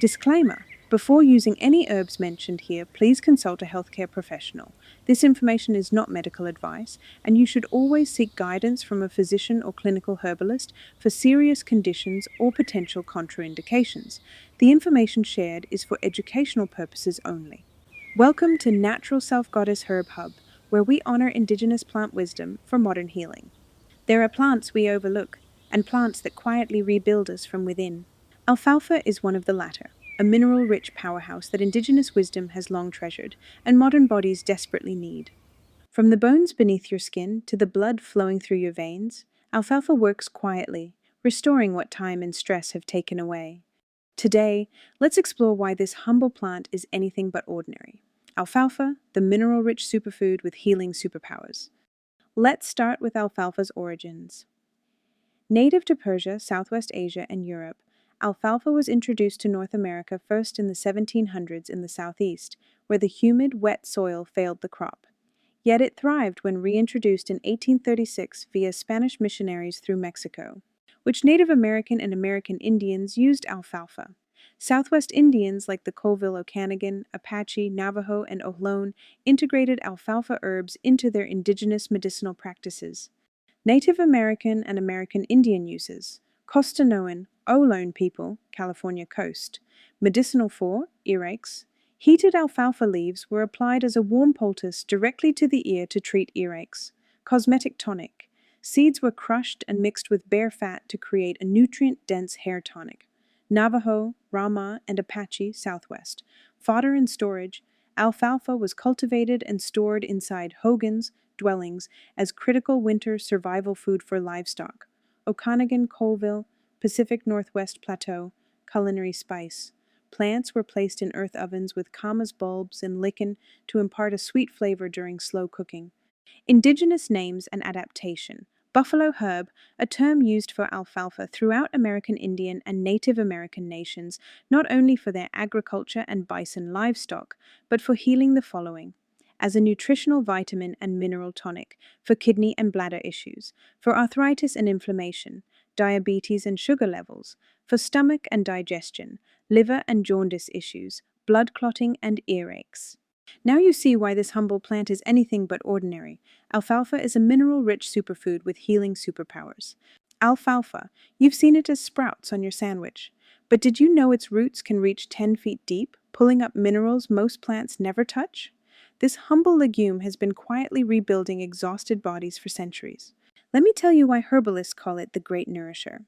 Disclaimer: before using any herbs mentioned here, please consult a healthcare professional. This information is not medical advice, and you should always seek guidance from a physician or clinical herbalist for serious conditions or potential contraindications. The information shared is for educational purposes only. Welcome to Natural Self-Goddess Herb Hub, where we honor Indigenous plant wisdom for modern healing. There are plants we overlook, and plants that quietly rebuild us from within. Alfalfa is one of the latter, a mineral-rich powerhouse that Indigenous wisdom has long treasured, and modern bodies desperately need. From the bones beneath your skin to the blood flowing through your veins, alfalfa works quietly, restoring what time and stress have taken away. Today, let's explore why this humble plant is anything but ordinary. Alfalfa, the mineral-rich superfood with healing superpowers. Let's start with alfalfa's origins. Native to Persia, Southwest Asia, and Europe, alfalfa was introduced to North America first in the 1700s in the southeast, where the humid, wet soil failed the crop. Yet it thrived when reintroduced in 1836 via Spanish missionaries through Mexico, which Native American and American Indians used alfalfa. Southwest Indians like the Colville Okanagan, Apache, Navajo, and Ohlone integrated alfalfa herbs into their indigenous medicinal practices. Native American and American Indian uses. Costanoan, Ohlone people, California coast. Medicinal for earaches. Heated alfalfa leaves were applied as a warm poultice directly to the ear to treat earaches. Cosmetic tonic. Seeds were crushed and mixed with bear fat to create a nutrient-dense hair tonic. Navajo, Rama, and Apache, Southwest. Fodder and storage. Alfalfa was cultivated and stored inside hogans, dwellings, as critical winter survival food for livestock. Okanagan, Colville, Pacific Northwest Plateau, culinary spice. Plants were placed in earth ovens with camas bulbs and lichen to impart a sweet flavor during slow cooking. Indigenous names and adaptation. Buffalo herb, a term used for alfalfa throughout American Indian and Native American nations, not only for their agriculture and bison livestock, but for healing the following: as a nutritional vitamin and mineral tonic, for kidney and bladder issues, for arthritis and inflammation, diabetes and sugar levels, for stomach and digestion, liver and jaundice issues, blood clotting and earaches. Now you see why this humble plant is anything but ordinary. Alfalfa is a mineral-rich superfood with healing superpowers. Alfalfa, you've seen it as sprouts on your sandwich. But did you know its roots can reach 10 feet deep, pulling up minerals most plants never touch? This humble legume has been quietly rebuilding exhausted bodies for centuries. Let me tell you why herbalists call it the Great Nourisher.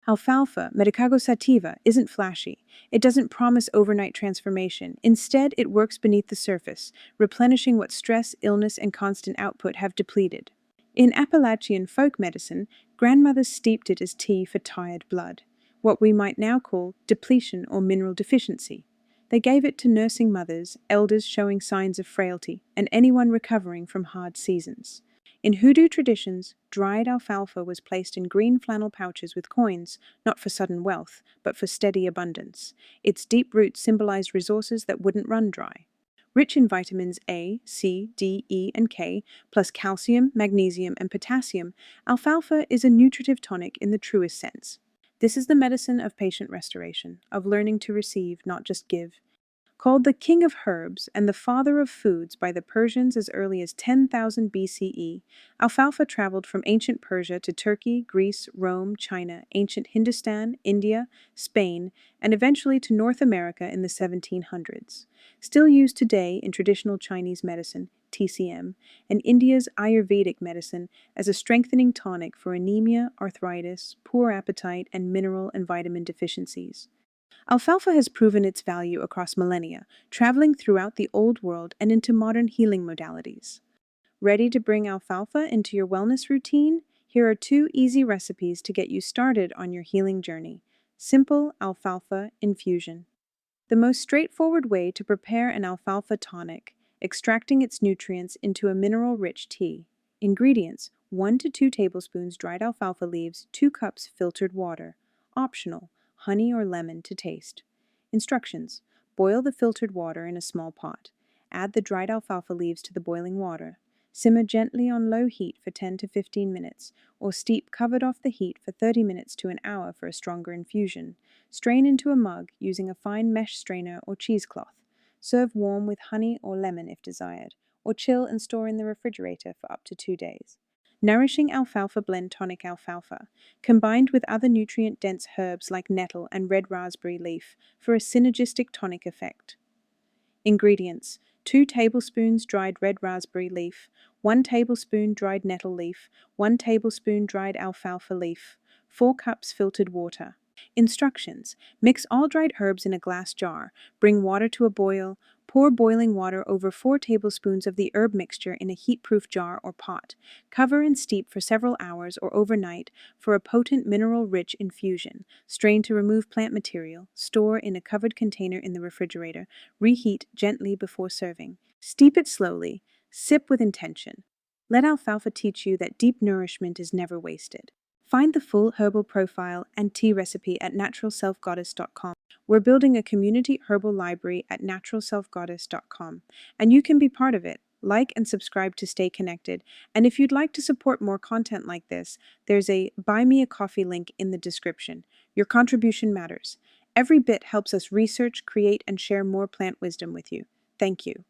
Alfalfa, Medicago sativa, isn't flashy. It doesn't promise overnight transformation. Instead, it works beneath the surface, replenishing what stress, illness, and constant output have depleted. In Appalachian folk medicine, grandmothers steeped it as tea for tired blood, what we might now call depletion or mineral deficiency. They gave it to nursing mothers, elders showing signs of frailty, and anyone recovering from hard seasons. In Hooddoo traditions, dried alfalfa was placed in green flannel pouches with coins, not for sudden wealth, but for steady abundance. Its deep roots symbolized resources that wouldn't run dry. Rich in vitamins A, C, D, E, and K, plus calcium, magnesium, and potassium, alfalfa is a nutritive tonic in the truest sense. This is the medicine of patient restoration, of learning to receive, not just give. Called the king of herbs and the father of foods by the Persians as early as 10,000 BCE, alfalfa traveled from ancient Persia to Turkey, Greece, Rome, China, ancient Hindustan, India, Spain, and eventually to North America in the 1700s. Still used today in traditional Chinese medicine, TCM, and India's Ayurvedic medicine as a strengthening tonic for anemia, arthritis, poor appetite, and mineral and vitamin deficiencies. Alfalfa has proven its value across millennia, traveling throughout the Old World and into modern healing modalities. Ready to bring alfalfa into your wellness routine? Here are 2 easy recipes to get you started on your healing journey. Simple alfalfa infusion. The most straightforward way to prepare an alfalfa tonic, extracting its nutrients into a mineral-rich tea. Ingredients: 1 to 2 tablespoons dried alfalfa leaves, 2 cups filtered water. Optional: honey or lemon to taste. Instructions: boil the filtered water in a small pot. Add the dried alfalfa leaves to the boiling water. Simmer gently on low heat for 10 to 15 minutes, or steep covered off the heat for 30 minutes to an hour for a stronger infusion. Strain into a mug using a fine mesh strainer or cheesecloth. Serve warm with honey or lemon if desired, or chill and store in the refrigerator for up to 2 days. Nourishing Alfalfa Blend Tonic Alfalfa, combined with other nutrient-dense herbs like nettle and red raspberry leaf for a synergistic tonic effect. Ingredients: 2 tablespoons dried red raspberry leaf, 1 tablespoon dried nettle leaf, 1 tablespoon dried alfalfa leaf, 4 cups filtered water. Instructions: mix all dried herbs in a glass jar, bring water to a boil, pour boiling water over 4 tablespoons of the herb mixture in a heat-proof jar or pot, cover and steep for several hours or overnight for a potent mineral-rich infusion, strain to remove plant material, store in a covered container in the refrigerator, reheat gently before serving. Steep it slowly, sip with intention. Let alfalfa teach you that deep nourishment is never wasted. Find the full herbal profile and tea recipe at NaturalSelfGoddess.com. We're building a community herbal library at NaturalSelfGoddess.com, and you can be part of it. Like and subscribe to stay connected. And if you'd like to support more content like this, there's a Buy Me a Coffee link in the description. Your contribution matters. Every bit helps us research, create, and share more plant wisdom with you. Thank you.